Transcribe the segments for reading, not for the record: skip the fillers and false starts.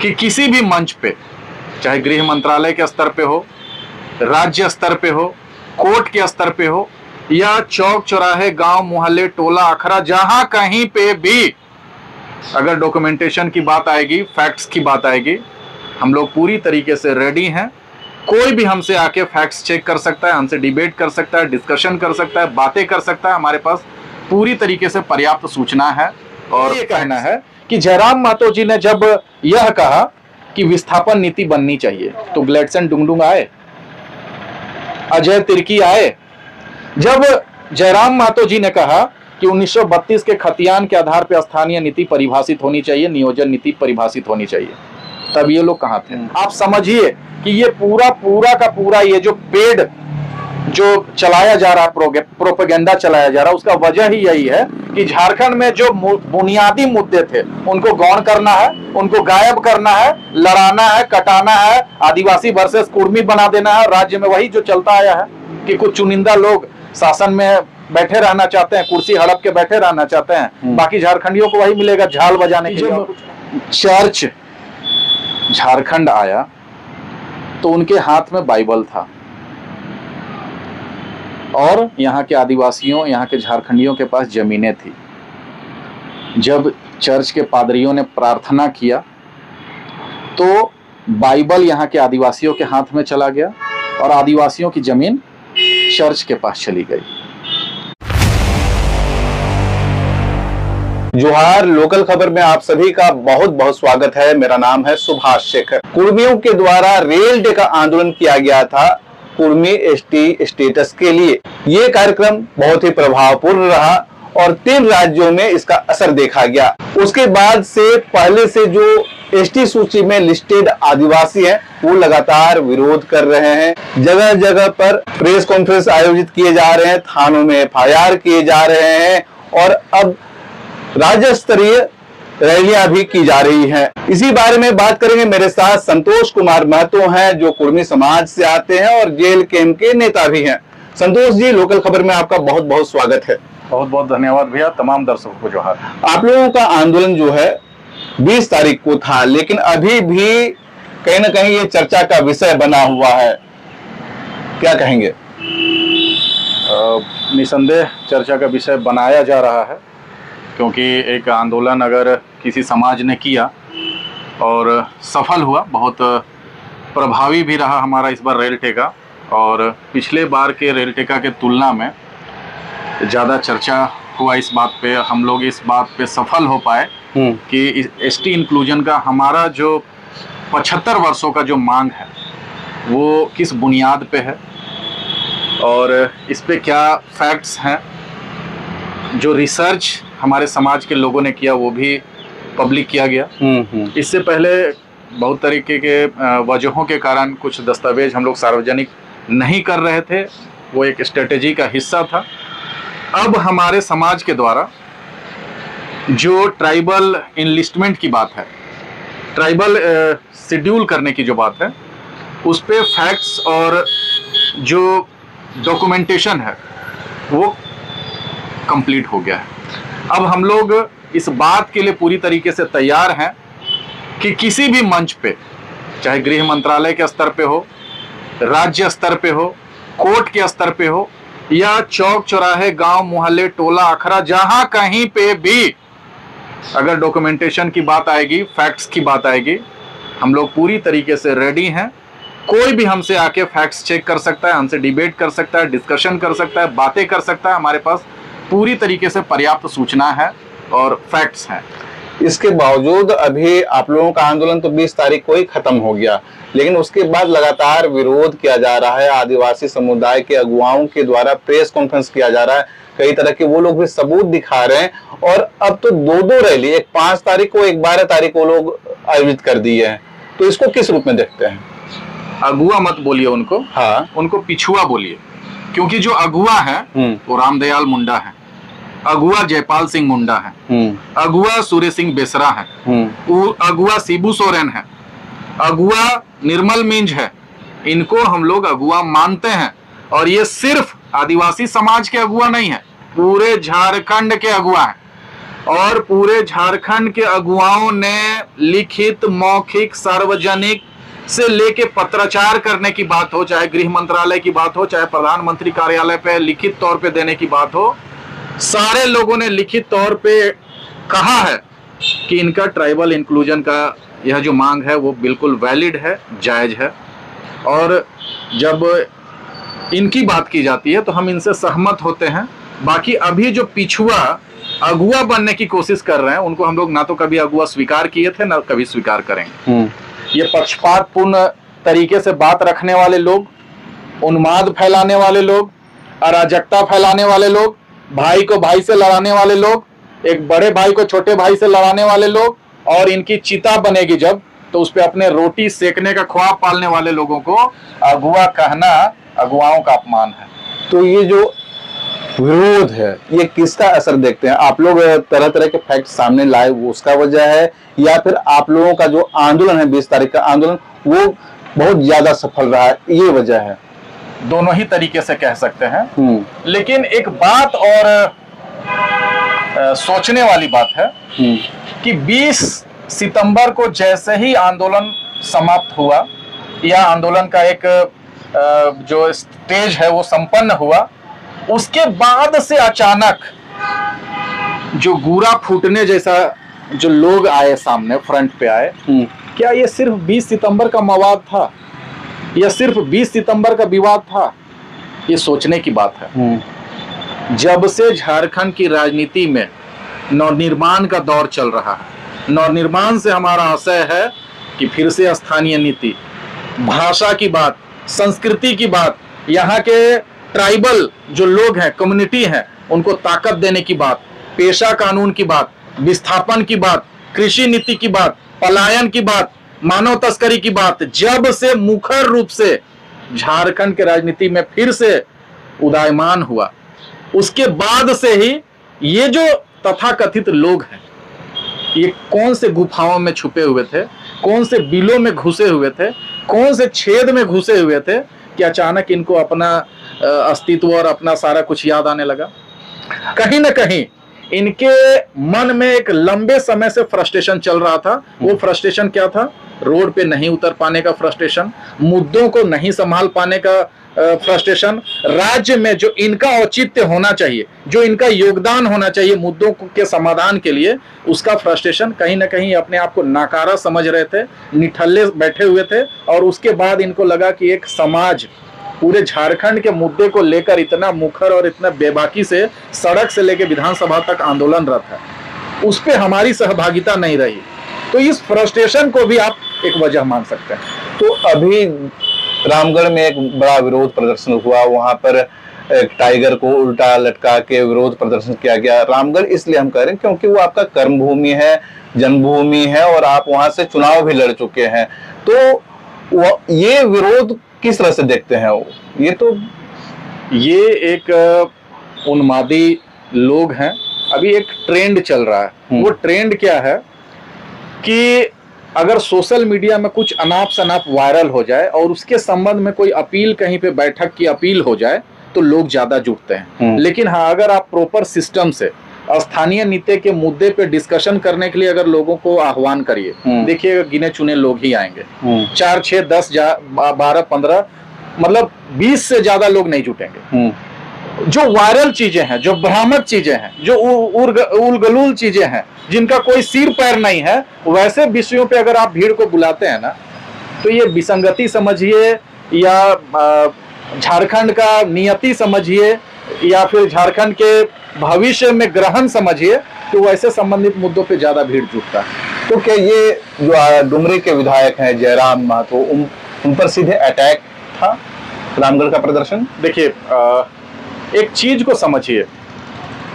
कि किसी भी मंच पे, चाहे गृह मंत्रालय के स्तर पे हो, राज्य स्तर पे हो, कोर्ट के स्तर पे हो, या चौक चौराहे, गांव मोहल्ले, टोला अखरा, जहां कहीं पे भी अगर डॉक्यूमेंटेशन की बात आएगी, फैक्ट्स की बात आएगी, हम लोग पूरी तरीके से रेडी हैं। कोई भी हमसे आके फैक्ट्स चेक कर सकता है, हमसे डिबेट कर सकता है, डिस्कशन कर सकता है, बातें कर सकता है। हमारे पास पूरी तरीके से पर्याप्त सूचना है। और ये कहना है कि जयराम महतो जी ने जब यह कहा कि विस्थापन नीति बननी चाहिए, तो ग्लेडसन डुंगडुंग आए, अजय तिर्की आए। जब जयराम महतो जी ने कहा कि 1932 के खतियान के आधार पर स्थानीय नीति परिभाषित होनी चाहिए, नियोजन नीति परिभाषित होनी चाहिए, तब ये लोग कहां थे? आप समझिए कि ये पूरा का पूरा ये जो पेड जो चलाया जा रहा, प्रोपेगेंडा चलाया जा रहा, उसका वजह ही यही है कि झारखंड में जो बुनियादी मुद्दे थे उनको गौण करना है, उनको गायब करना है, लड़ाना है, कटाना है, आदिवासी वर्सेस कुर्मी बना देना है। राज्य में वही जो चलता आया है कि कुछ चुनिंदा लोग शासन में बैठे रहना चाहते हैं, कुर्सी हड़प के बैठे रहना चाहते हैं, बाकी झारखंडियों को वही मिलेगा झाल बजाने के लिए। चर्च झारखंड आया तो उनके हाथ में बाइबल था, और यहाँ के आदिवासियों, यहाँ के झारखंडियों के पास जमीनें थी। जब चर्च के पादरियों ने प्रार्थना किया तो बाइबल यहाँ के आदिवासियों के हाथ में चला गया और आदिवासियों की जमीन चर्च के पास चली गई। जोहार, लोकल खबर में आप सभी का बहुत बहुत स्वागत है। मेरा नाम है सुभाष शेखर। कुर्मियों के द्वारा रेल डे का आंदोलन किया गया था कुर्मी एसटी स्टेटस के लिए। ये कार्यक्रम बहुत ही प्रभावपूर्ण रहा और 3 राज्यों में इसका असर देखा गया। उसके बाद से पहले से जो एसटी सूची में लिस्टेड आदिवासी हैं वो लगातार विरोध कर रहे हैं। जगह जगह पर प्रेस कॉन्फ्रेंस आयोजित किए जा रहे हैं, थानों में FIR किए जा रहे हैं और अब राज्य स्तरीय रैलियां भी की जा रही हैं। इसी बारे में बात करेंगे। मेरे साथ संतोष कुमार महतो हैं जो कुर्मी समाज से आते हैं और जेल कैंप के नेता भी हैं। संतोष जी, लोकल खबर में आपका बहुत बहुत स्वागत है। बहुत बहुत धन्यवाद भैया। तमाम दर्शकों को जोहार। आप लोगों का आंदोलन जो है 20 तारीख को था, लेकिन अभी भी कहीं ना कहीं ये चर्चा का विषय बना हुआ है, क्या कहेंगे? निसंदेह चर्चा का विषय बनाया जा रहा है, क्योंकि एक आंदोलन अगर किसी समाज ने किया और सफल हुआ, बहुत प्रभावी भी रहा हमारा इस बार रेल टेका, और पिछले बार के रेल टेका के तुलना में ज़्यादा चर्चा हुआ इस बात पे। हम लोग इस बात पे सफल हो पाए कि एसटी इंक्लूजन का हमारा जो 75 वर्षों का जो मांग है वो किस बुनियाद पे है और इस पे क्या फैक्ट्स हैं। जो रिसर्च हमारे समाज के लोगों ने किया वो भी पब्लिक किया गया। इससे पहले बहुत तरीके के वजहों के कारण कुछ दस्तावेज हम लोग सार्वजनिक नहीं कर रहे थे, वो एक स्ट्रेटेजी का हिस्सा था। अब हमारे समाज के द्वारा जो ट्राइबल इनलिस्टमेंट की बात है, ट्राइबल शेड्यूल करने की जो बात है, उस पे फैक्ट्स और जो डॉक्यूमेंटेशन है वो कंप्लीट हो गया है। अब हम लोग इस बात के लिए पूरी तरीके से तैयार हैं कि किसी भी मंच पे, चाहे गृह मंत्रालय के स्तर पे हो, राज्य स्तर पे हो, कोर्ट के स्तर पे हो, या चौक चौराहे, गांव मोहल्ले, टोला अखरा, जहां कहीं पे भी अगर डॉक्यूमेंटेशन की बात आएगी, फैक्ट्स की बात आएगी, हम लोग पूरी तरीके से रेडी हैं। कोई भी हमसे आके फैक्ट्स चेक कर सकता है, हमसे डिबेट कर सकता है, डिस्कशन कर सकता है, बातें कर सकता है। हमारे पास पूरी तरीके से पर्याप्त सूचना है और फैक्ट्स हैं। इसके बावजूद अभी आप लोगों का आंदोलन तो 20 तारीख को ही खत्म हो गया, लेकिन उसके बाद लगातार विरोध किया जा रहा है। आदिवासी समुदाय के अगुवाओं के द्वारा प्रेस कॉन्फ्रेंस किया जा रहा है, कई तरह के वो लोग भी सबूत दिखा रहे हैं, और अब तो 2 रैली, एक 5 तारीख को, एक 12 तारीख को लोग आयोजित कर दिए हैं। तो इसको किस रूप में देखते हैं? अगुआ मत बोलिए उनको, हाँ, उनको पिछुआ बोलिए, क्योंकि जो अगुआ है वो रामदयाल मुंडा है, अगुआ जयपाल सिंह मुंडा है, अगुआ सूर्य सिंह बेसरा है, अगुआ शिबू सोरेन है, अगुआ निर्मल मिंज है। इनको हम लोग अगुआ मानते हैं, और ये सिर्फ आदिवासी समाज के अगुआ नहीं है, पूरे झारखंड के अगुआ हैं। और पूरे झारखंड के अगुवाओं ने लिखित, मौखिक, सार्वजनिक से लेके पत्राचार करने की बात हो, चाहे गृह मंत्रालय की बात हो, चाहे प्रधानमंत्री कार्यालय पे लिखित तौर पे देने की बात हो, सारे लोगों ने लिखित तौर पे कहा है कि इनका ट्राइबल इंक्लूजन का यह जो मांग है वो बिल्कुल वैलिड है, जायज है। और जब इनकी बात की जाती है तो हम इनसे सहमत होते हैं। बाकी अभी जो पिछुआ अगुआ बनने की कोशिश कर रहे हैं, उनको हम लोग ना तो कभी अगुआ स्वीकार किए थे, ना कभी स्वीकार करेंगे। ये पक्षपातपूर्ण तरीके से बात रखने वाले लोग, उन्माद फैलाने वाले लोग, अराजकता फैलाने वाले लोग, भाई को भाई से लड़ाने वाले लोग, एक बड़े भाई को छोटे भाई से लड़ाने वाले लोग, और इनकी चिता बनेगी जब, तो उस पे अपने रोटी सेकने का ख्वाब पालने वाले लोगों को अगुआ कहना अगुआओं का अपमान है। तो ये जो विरोध है ये किसका असर देखते हैं आप लोग? तरह तरह के फैक्ट सामने लाए, वो उसका वजह है, या फिर आप लोगों का जो आंदोलन है 20 तारीख का आंदोलन वो बहुत ज्यादा सफल रहा है, ये वजह है? दोनों ही तरीके से कह सकते हैं। लेकिन एक बात और सोचने वाली बात है कि 20 सितंबर को जैसे ही आंदोलन समाप्त हुआ या आंदोलन का एक जो स्टेज है वो संपन्न हुआ, उसके बाद से अचानक जो गूरा फूटने जैसा जो लोग आए सामने, फ्रंट पे आए, क्या ये सिर्फ 20 सितंबर का मवाद था या सिर्फ 20 सितंबर का विवाद था? ये सोचने की बात है। जब से झारखंड की राजनीति में नवनिर्माण का दौर चल रहा है, नवनिर्माण से हमारा आशय है कि फिर से स्थानीय नीति, भाषा की बात, संस्कृति की बात, यहाँ के ट्राइबल जो लोग हैं, कम्युनिटी हैं, उनको ताकत देने की बात, पेशा कानून की बात, विस्थापन की बात, कृषि नीति की बात, पलायन की बात, मानव तस्करी की बात, जब से मुखर रूप से झारखंड के राजनीति में फिर से उदयमान हुआ, उसके बाद से ही ये जो तथाकथित लोग हैं, ये कौन से गुफाओं में छुपे हुए थे, कौन से बिलों में घुसे हुए थे, कौन से छेद में घुसे हुए थे कि अचानक इनको अपना अस्तित्व और अपना सारा कुछ याद आने लगा। कहीं ना कहीं इनके मन में एक लंबे समय से फ्रस्ट्रेशन चल रहा था। वो फ्रस्ट्रेशन क्या था? रोड पे नहीं उतर पाने का फ्रस्ट्रेशन, मुद्दों को नहीं संभाल पाने का फ्रस्ट्रेशन, राज्य में जो इनका औचित्य होना चाहिए, जो इनका योगदान होना चाहिए मुद्दों के समाधान के लिए, उसका फ्रस्ट्रेशन। कहीं ना कहीं अपने आप को नाकारा समझ रहे थे, निठल्ले बैठे हुए थे, और उसके बाद इनको लगा कि एक समाज पूरे झारखंड के मुद्दे को लेकर इतना मुखर और इतना बेबाकी से सड़क से लेकर विधानसभा तक आंदोलनरत है, उस पर हमारी सहभागिता नहीं रही। तो इस फ्रस्ट्रेशन को भी आप एक वजह मान सकते हैं। तो अभी रामगढ़ में एक बड़ा विरोध प्रदर्शन हुआ, वहां पर एक टाइगर को उल्टा लटका के विरोध प्रदर्शन किया गया। रामगढ़ इसलिए हम कह रहे हैं क्योंकि वो आपका कर्मभूमि है, जन्मभूमि है, और आप वहां से चुनाव भी लड़ चुके हैं। तो ये विरोध किस तरह से देखते हैं? ये एक उन्मादी लोग हैं। अभी एक ट्रेंड चल रहा है। वो ट्रेंड क्या है कि अगर सोशल मीडिया में कुछ अनाप शनाप वायरल हो जाए और उसके संबंध में कोई अपील, कहीं पे बैठक की अपील हो जाए, तो लोग ज्यादा जुटते हैं। लेकिन हाँ, अगर आप प्रॉपर सिस्टम से स्थानीय नीति के मुद्दे पे डिस्कशन करने के लिए अगर लोगों को आह्वान करिए, देखिए गिने चुने लोग ही आएंगे। 4, 6, 10, 12, 15, मतलब 20 से ज्यादा लोग नहीं जुटेंगे। जो वायरल चीजें हैं, जो भ्रामक चीजें हैं, जो उलगलूल चीजें हैं, जिनका कोई सिर पैर नहीं है, वैसे विषयों पे अगर आप भीड़ को बुलाते हैं ना, तो ये विसंगति समझिए या झारखंड का नियति समझिए या फिर झारखंड के भविष्य में ग्रहण समझिए, तो वैसे संबंधित मुद्दों पे ज्यादा भीड़ जुटता है। तो क्या ये जो डुमरी के विधायक हैं जयराम महतो, उन पर सीधे अटैक था रामगढ़ का प्रदर्शन? देखिए, एक चीज को समझिए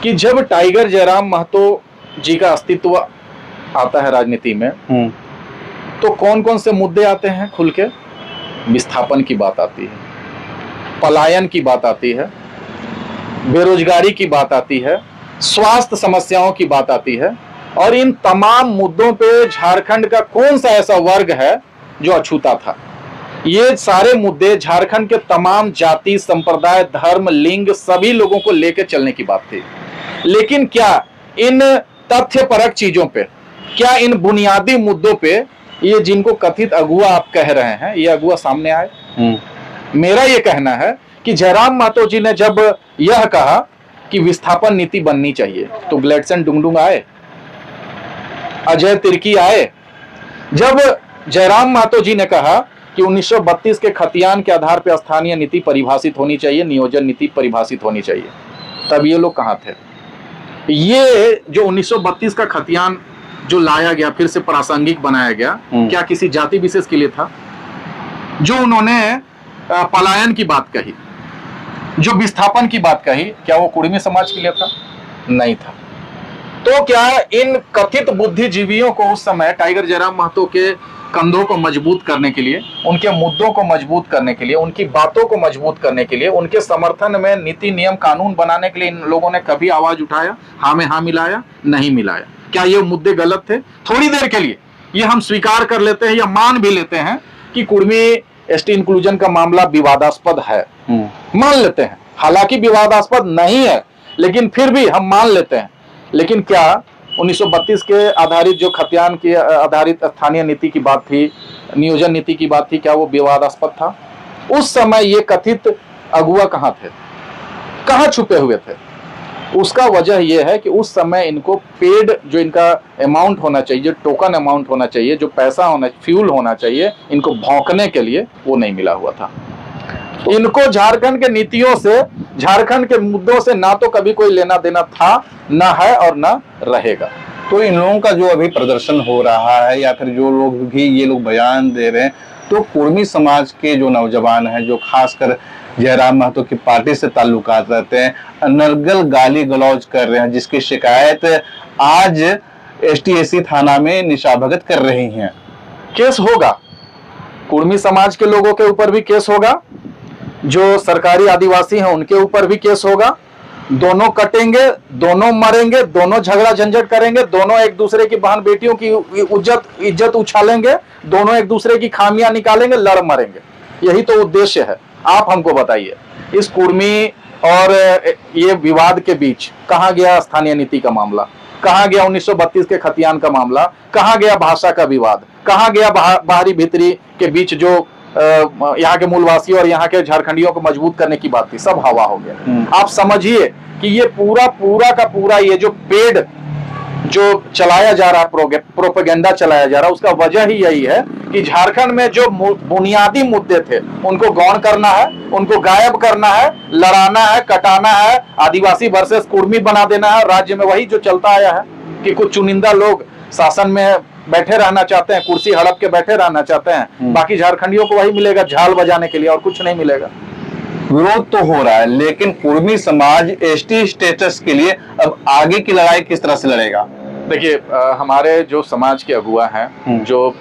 कि जब टाइगर जयराम महतो जी का अस्तित्व आता है राजनीति में, तो कौन कौन से मुद्दे आते हैं खुल के? विस्थापन की बात आती है, पलायन की बात आती है, बेरोजगारी की बात आती है, स्वास्थ्य समस्याओं की बात आती है। और इन तमाम मुद्दों पे झारखंड का कौन सा ऐसा वर्ग है जो अछूता था? ये सारे मुद्दे झारखंड के तमाम जाति, संप्रदाय, धर्म, लिंग, सभी लोगों को लेकर चलने की बात थी। लेकिन क्या इन तथ्यपरक चीजों पे, क्या इन बुनियादी मुद्दों पे ये जिनको कथित अगुआ आप कह रहे हैं, ये अगुआ सामने आए? मेरा ये कहना है कि जयराम महतो जी ने जब यह कहा कि विस्थापन नीति बननी चाहिए, तो ग्लेडसन डुंगडुंग आए, अजय तिर्की आए। जब जयराम महतो जी ने कहा कि 1932 के खतियान के आधार पर स्थानीय नीति परिभाषित होनी चाहिए, नियोजन नीति परिभाषित होनी चाहिए, तब ये लोग कहां थे? ये जो 1932 का खतियान जो लाया गया, फिर से प्रासंगिक बनाया गया, क्या किसी जाति विशेष के लिए था? जो उन्होंने पलायन की बात कही, जो विस्थापन की बात कही, क्या वो कुर्मी समाज के लिए था? नहीं था। तो क्या इन कथित बुद्धिजीवियों को उस समय टाइगर जयराम महतो के कंधों को मजबूत करने के लिए, उनके मुद्दों को मजबूत करने के लिए, उनकी बातों को मजबूत करने के लिए, उनके समर्थन में नीति नियम कानून बनाने के लिए इन लोगों ने कभी आवाज उठाया? हाँ में हाँ मिलाया? नहीं मिलाया। क्या ये मुद्दे गलत थे? थोड़ी देर के लिए ये हम स्वीकार कर लेते हैं या मान भी लेते हैं कि कुर्मी एसटी इंक्लूजन का मामला विवादास्पद है, मान लेते हैं, हालांकि विवादास्पद नहीं है, लेकिन फिर भी हम मान लेते हैं। लेकिन क्या 1932 के आधारित जो खतियान की आधारित स्थानीय नीति की बात थी, नियोजन नीति की बात थी, क्या वो विवादास्पद था? उस समय ये कथित अगुआ कहां थे, कहां छुपे हुए थे? उसका वजह यह है कि उस समय इनको पेड जो इनका अमाउंट होना चाहिए, जो टोकन अमाउंट होना चाहिए, जो पैसा होना, फ्यूल होना चाहिए इनको भौंकने के लिए, वो नहीं मिला हुआ था। इनको झारखंड के नीतियों से, झारखंड के मुद्दों से ना तो कभी कोई लेना देना था, ना है और ना रहेगा। तो इन लोगों का जो अभी प्रदर्शन हो रहा है या फिर जो लोग भी ये लोग बयान दे रहे हैं, तो कुर्मी समाज के जो नौजवान हैं, जो खासकर जयराम महतो की पार्टी से ताल्लुकात रहते हैं, अनर्गल गाली गलौज कर रहे हैं, जिसकी शिकायत आज एसटीएसी थाना में निशा भगत कर रही हैं। केस होगा, कुर्मी समाज के लोगों के ऊपर भी केस होगा, जो सरकारी आदिवासी हैं उनके ऊपर भी केस होगा। दोनों कटेंगे, दोनों मरेंगे, दोनों झगड़ा झंझट करेंगे, दोनों एक दूसरे की बहन बेटियों की इज्जत उछालेंगे, दोनों एक दूसरे की खामियां निकालेंगे, लड़ मरेंगे। यही तो उद्देश्य है। आप हमको बताइए, इस कुर्मी और ये विवाद के बीच कहां गया स्थानीय नीति का मामला? कहां गया 1932 के खतियान का मामला? कहां गया भाषा का विवाद? कहां गया बाहरी भीतरी के बीच जो यहाँ के मूलवासियों और यहाँ के झारखंडियों को मजबूत करने की बात थी? सब हवा हो गया। आप समझिए कि ये पूरा का पूरा ये जो पेड जो चलाया जा रहा है, प्रोपेगेंडा चलाया जा रहा है, उसका वजह ही यही है कि झारखंड में जो बुनियादी मुद्दे थे उनको गौण करना है, उनको गायब करना है, लड़ाना है, कटाना है, आदिवासी वर्सेस कुर्मी बना देना है। राज्य में वही जो चलता आया है कि कुछ चुनिंदा लोग शासन में बैठे रहना चाहते हैं, कुर्सी हड़प के बैठे रहना चाहते हैं, बाकी झारखंडियों को वही मिलेगा झाल बजाने के लिए, और कुछ नहीं मिलेगा। विरोध तो हो रहा है, लेकिन कुर्मी समाज एसटी स्टेटस के लिए अब आगे की लड़ाई किस तरह से लड़ेगा? देखिए, हमारे जो समाज के अगुआ हैं, जो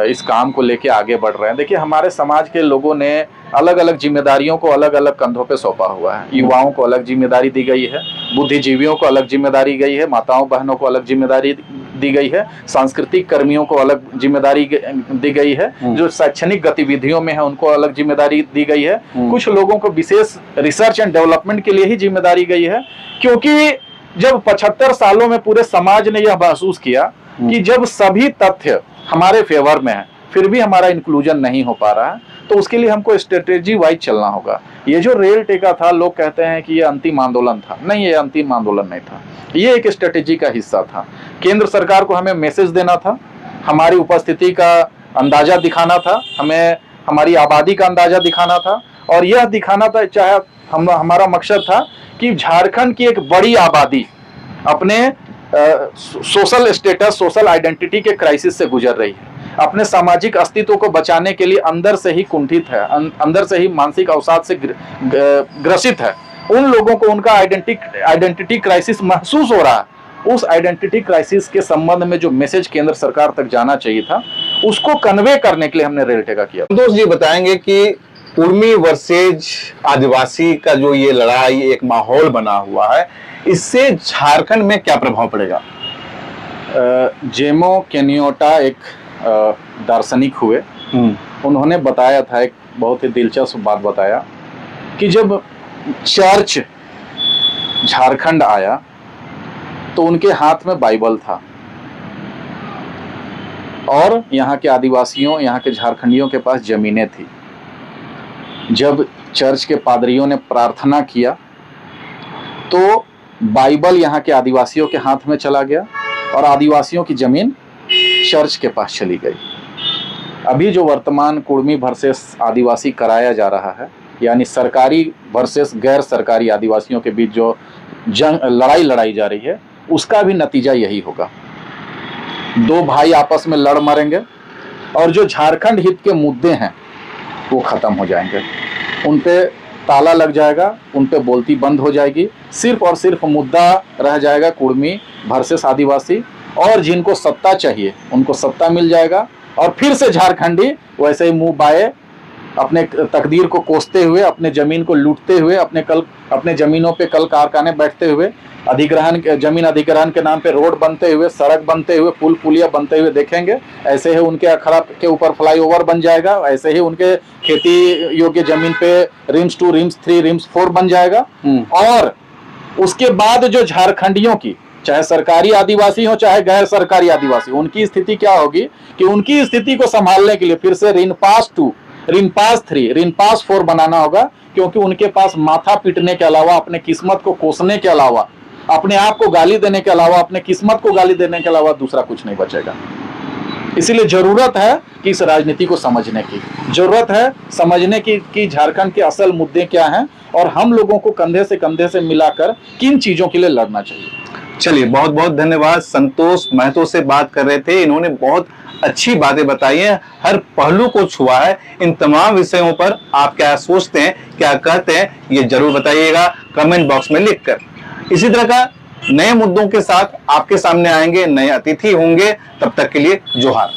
इस काम को लेके आगे बढ़ रहे हैं, देखिए हमारे समाज के लोगों ने अलग अलग जिम्मेदारियों को अलग अलग कंधों पे सौंपा हुआ है। युवाओं को अलग जिम्मेदारी दी गई है, बुद्धिजीवियों को अलग जिम्मेदारी गई है, माताओं बहनों को अलग जिम्मेदारी दी गई है, सांस्कृतिक कर्मियों को अलग जिम्मेदारी दी गई है, जो शैक्षणिक गतिविधियों में है उनको अलग जिम्मेदारी दी गई है, कुछ लोगों को विशेष रिसर्च एंड डेवलपमेंट के लिए ही जिम्मेदारी गई है। क्योंकि जब 75 सालों में पूरे समाज ने यह महसूस किया कि जब सभी तथ्य हमारे फेवर में है फिर भी हमारा इंक्लूजन नहीं हो पा रहा है, तो उसके लिए हमको स्ट्रेटेजी वाइज चलना होगा। ये जो रेल टेका था, लोग कहते हैं कि ये अंतिम आंदोलन था, नहीं, ये अंतिम आंदोलन नहीं था, ये एक स्ट्रेटेजी का हिस्सा था। केंद्र सरकार को हमें मैसेज देना था, हमारी उपस्थिति का अंदाजा दिखाना था, हमें हमारी आबादी का अंदाजा दिखाना था, और यह दिखाना था, चाहे हमारा मकसद था कि झारखंड की एक बड़ी आबादी अपने सोशल स्टेटस, सोशल आइडेंटिटी के क्राइसिस से गुजर रही है, अपने सामाजिक अस्तित्व को बचाने के लिए अंदर से ही कुंठित है, अंदर से ही मानसिक अवसाद से ग्रसित है। उन लोगों को उनका आइडेंटिटी क्राइसिस महसूस हो रहा है। उस आइडेंटिटी क्राइसिस के संबंध में जो मैसेज केंद्र सरकार तक जाना चाहिए था, उसको कन्वे करने के लिए हमने रेल टेका किया। संतोष जी बताएंगे कि कुर्मी वर्सेज आदिवासी का जो ये लड़ाई, एक माहौल बना हुआ है, इससे झारखंड में क्या प्रभाव पड़ेगा? जेमो केनियोटा एक दार्शनिक हुए, उन्होंने बताया था, एक बहुत ही दिलचस्प बात बताया कि जब चर्च झारखंड आया तो उनके हाथ में बाइबल था और यहाँ के आदिवासियों, यहाँ के झारखंडियों के पास जमीनें थी। जब चर्च के पादरियों ने प्रार्थना किया तो बाइबल यहाँ के आदिवासियों के हाथ में चला गया और आदिवासियों की जमीन चर्च के पास चली गई। अभी जो वर्तमान कुर्मी वर्सेस आदिवासी कराया जा रहा है, यानी सरकारी वर्सेस गैर सरकारी आदिवासियों के बीच जो लड़ाई लड़ाई जा रही है, उसका भी नतीजा यही होगा। दो भाई आपस में लड़ मरेंगे और जो झारखंड हित के मुद्दे हैं वो खत्म हो जाएंगे, उन पे ताला लग जाएगा, उन पे बोलती बंद हो जाएगी। सिर्फ और सिर्फ मुद्दा रह जाएगा कुर्मी वर्सेस आदिवासी, और जिनको सत्ता चाहिए उनको सत्ता मिल जाएगा और फिर से झारखंडी वैसे ही मुंह बाए अपने तकदीर को कोसते हुए, अपने जमीन को लूटते हुए, अपने जमीनों पे कल कारखाने बैठते हुए, जमीन अधिग्रहण के नाम पे रोड बनते हुए, सड़क बनते हुए, पुल पुलिया बनते हुए देखेंगे। ऐसे ही उनके अखड़ा के ऊपर फ्लाईओवर बन जाएगा, ऐसे ही उनके खेती योग्य जमीन पे रिम्स 2, रिम्स 3, रिम्स 4 बन जाएगा। और उसके बाद जो झारखंडियों की, चाहे सरकारी आदिवासी हो चाहे गैर सरकारी आदिवासी, उनकी स्थिति क्या होगी कि उनकी स्थिति को संभालने के लिए फिर से रिनपास 2, रिनपास 3, रिनपास 4 बनाना होगा, क्योंकि उनके पास माथा पीटने के अलावा, अपने किस्मत को कोसने के अलावा, अपने आप को गाली देने के अलावा, अपने किस्मत को गाली देने के अलावा दूसरा कुछ नहीं बचेगा। इसीलिए जरूरत है कि इस राजनीति को समझने की, जरूरत है समझने की कि झारखंड के असल मुद्दे क्या हैं और हम लोगों को कंधे से मिलाकर किन चीजों के लिए लड़ना चाहिए। चलिए, बहुत बहुत धन्यवाद। संतोष महतो से बात कर रहे थे, इन्होंने बहुत अच्छी बातें बताई हैं, हर पहलू को छुआ है। इन तमाम विषयों पर आप क्या सोचते हैं, क्या कहते हैं, ये जरूर बताइएगा कमेंट बॉक्स में लिखकर। इसी तरह का नए मुद्दों के साथ आपके सामने आएंगे, नए अतिथि होंगे। तब तक के लिए जोहार।